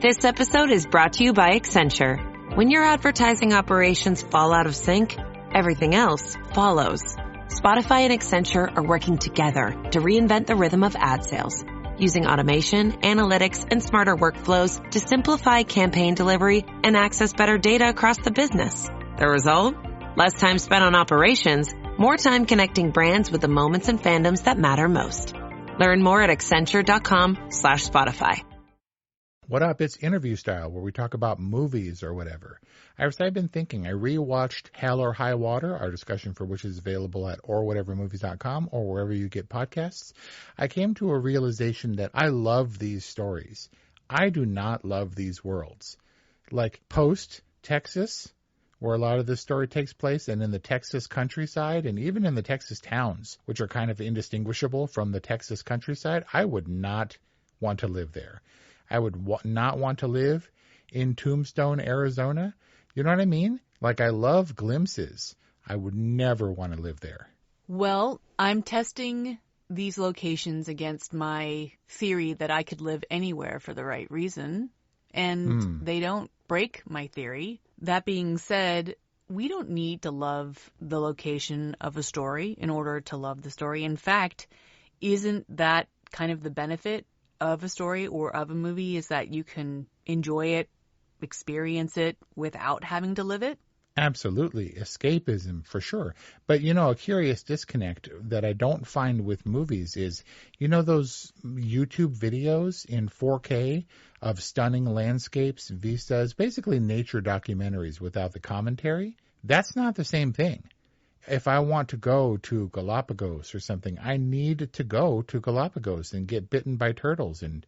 This episode is brought to you by Accenture. When your advertising operations fall out of sync, everything else follows. Spotify and Accenture are working together to reinvent the rhythm of ad sales, using automation, analytics, and smarter workflows to simplify campaign delivery and access better data across the business. The result? Less time spent on operations, more time connecting brands with the moments and fandoms that matter most. Learn more at accenture.com/Spotify. What up? It's Interview Style, where we talk about movies or whatever. I've been thinking, I rewatched Hell or High Water, our discussion for which is available at orwhatevermovies.com or wherever you get podcasts. I came to a realization that I love these stories. I do not love these worlds. Like post-Texas, where a lot of this story takes place, and in the Texas countryside, and even in the Texas towns, which are kind of indistinguishable from the Texas countryside, I would not want to live there. I would not want to live in Tombstone, Arizona. You know what I mean? Like, I love glimpses. I would never want to live there. Well, I'm testing these locations against my theory that I could live anywhere for the right reason, and they don't break my theory. That being said, we don't need to love the location of a story in order to love the story. In fact, isn't that kind of the benefit of a story or of a movie, is that you can enjoy it, experience it without having to live it? Absolutely. Escapism, for sure. But, a curious disconnect that I don't find with movies is, those YouTube videos in 4K of stunning landscapes, vistas, basically nature documentaries without the commentary? That's not the same thing. If I want to go to Galapagos or something, I need to go to Galapagos and get bitten by turtles and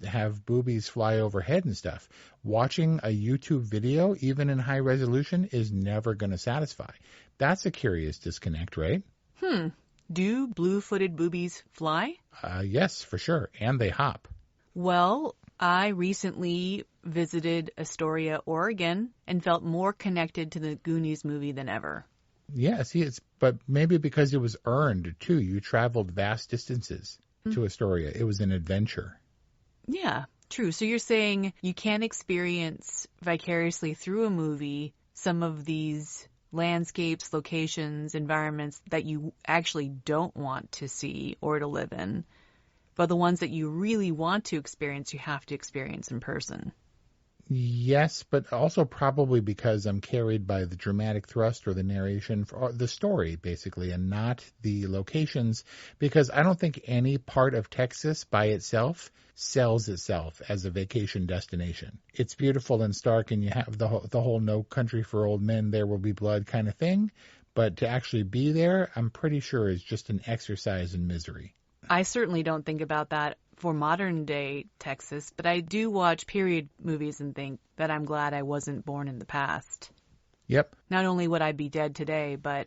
have boobies fly overhead and stuff. Watching a YouTube video, even in high resolution, is never going to satisfy. That's a curious disconnect, right? Do blue-footed boobies fly? Yes, for sure. And they hop. Well, I recently visited Astoria, Oregon, and felt more connected to the Goonies movie than ever. Yeah, but maybe because it was earned, too. You traveled vast distances to Astoria. It was an adventure. Yeah, true. So you're saying you can experience vicariously through a movie some of these landscapes, locations, environments that you actually don't want to see or to live in, but the ones that you really want to experience, you have to experience in person. Yes, but also probably because I'm carried by the dramatic thrust or the narration, or the story, basically, and not the locations, because I don't think any part of Texas by itself sells itself as a vacation destination. It's beautiful and stark, and you have the whole no country for old men, there will be blood kind of thing, but to actually be there, I'm pretty sure is just an exercise in misery. I certainly don't think about that for modern day Texas, but I do watch period movies and think that I'm glad I wasn't born in the past. Yep. Not only would I be dead today, but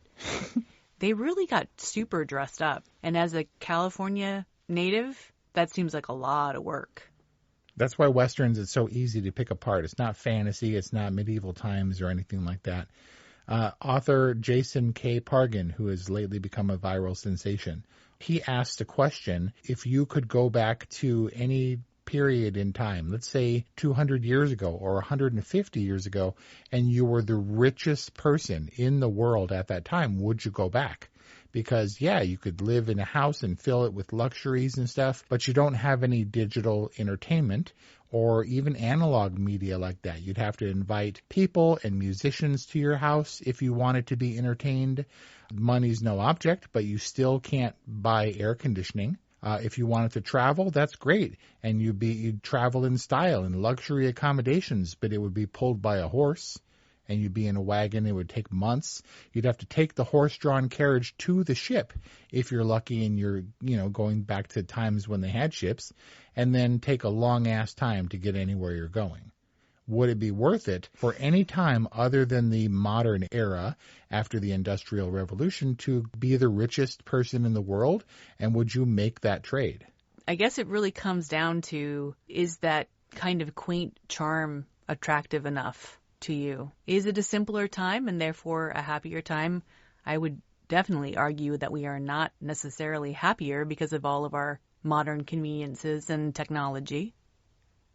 they really got super dressed up. And as a California native, that seems like a lot of work. That's why Westerns is so easy to pick apart. It's not fantasy, it's not medieval times or anything like that. Author Jason K. Pargin, who has lately become a viral sensation, he asked a question: if you could go back to any period in time, let's say 200 years ago or 150 years ago, and you were the richest person in the world at that time, would you go back? Because, yeah, you could live in a house and fill it with luxuries and stuff, but you don't have any digital entertainment or even analog media like that. You'd have to invite people and musicians to your house if you wanted to be entertained. Money's no object, but you still can't buy air conditioning. If you wanted to travel, that's great. And you'd travel in style in luxury accommodations, but it would be pulled by a horse. And you'd be in a wagon. It would take months. You'd have to take the horse-drawn carriage to the ship if you're lucky and you're, going back to times when they had ships, and then take a long-ass time to get anywhere you're going. Would it be worth it for any time other than the modern era after the Industrial Revolution to be the richest person in the world? And would you make that trade? I guess it really comes down to, is that kind of quaint charm attractive enough to you? Is it a simpler time and therefore a happier time? I would definitely argue that we are not necessarily happier because of all of our modern conveniences and technology.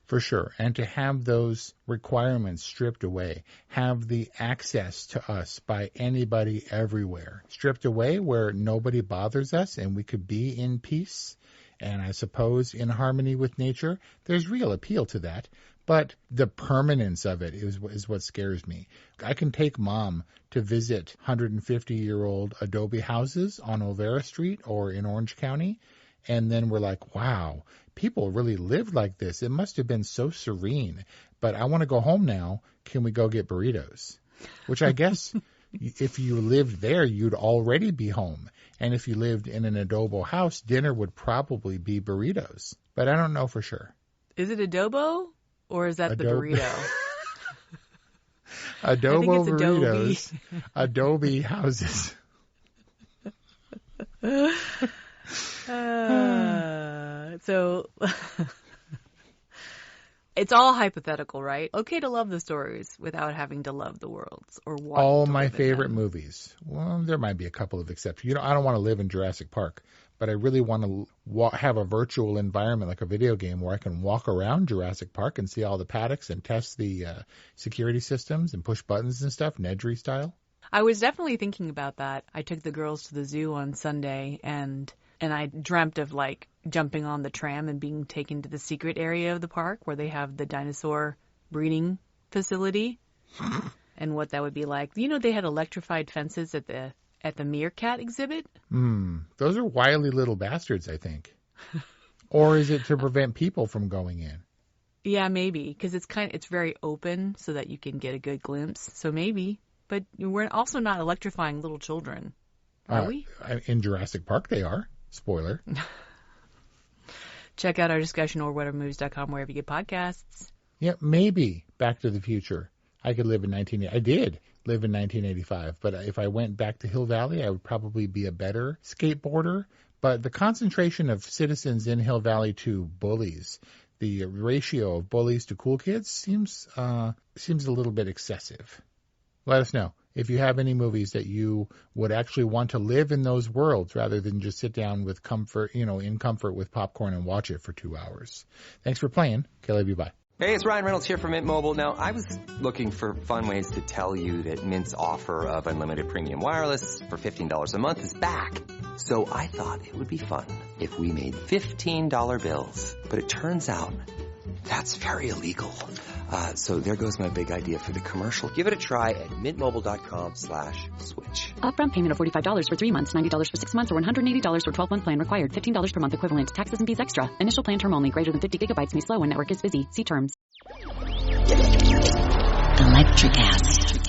For sure. And to have those requirements stripped away, have the access to us by anybody everywhere, stripped away where nobody bothers us and we could be in peace and I suppose in harmony with nature, there's real appeal to that. But the permanence of it is what scares me. I can take Mom to visit 150-year-old adobe houses on Olvera Street or in Orange County, and then we're like, wow, people really lived like this. It must have been so serene. But I want to go home now. Can we go get burritos? Which I guess if you lived there, you'd already be home. And if you lived in an adobo house, dinner would probably be burritos. But I don't know for sure. Is it adobo or is that the burrito? Adobo burritos, adobe houses. So it's all hypothetical, right? Okay to love the stories without having to love the worlds or want all to my live in favorite them. movies. Well, there might be a couple of exceptions. I don't want to live in Jurassic Park, but I really want to have a virtual environment like a video game where I can walk around Jurassic Park and see all the paddocks and test the security systems and push buttons and stuff, Nedry style. I was definitely thinking about that. I took the girls to the zoo on Sunday and I dreamt of like jumping on the tram and being taken to the secret area of the park where they have the dinosaur breeding facility and what that would be like. They had electrified fences at the meerkat exhibit. Those are wily little bastards, I think. Or is it to prevent people from going in? Yeah, maybe, because it's very open so that you can get a good glimpse. So maybe, but we're also not electrifying little children, are we? In Jurassic Park, they are. Spoiler. Check out our discussion or orwhatevermovies.com wherever you get podcasts. Yeah, maybe Back to the Future. I could live in I did live in 1985, but if I went back to Hill Valley, I would probably be a better skateboarder. But the concentration of citizens in Hill Valley to bullies, the ratio of bullies to cool kids seems a little bit excessive. Let us know if you have any movies that you would actually want to live in those worlds rather than just sit down with comfort, in comfort with popcorn and watch it for 2 hours. Thanks for playing. Okay, love you. Bye. Hey, it's Ryan Reynolds here from Mint Mobile. Now, I was looking for fun ways to tell you that Mint's offer of unlimited premium wireless for $15 a month is back. So I thought it would be fun if we made $15 bills. But it turns out that's very illegal. So there goes my big idea for the commercial. Give it a try at mintmobile.com/switch. Upfront payment of $45 for 3 months, $90 for 6 months, or $180 for 12-month plan required. $15 per month equivalent. Taxes and fees extra. Initial plan term only. Greater than 50 gigabytes may slow when network is busy. See terms. Electric acid.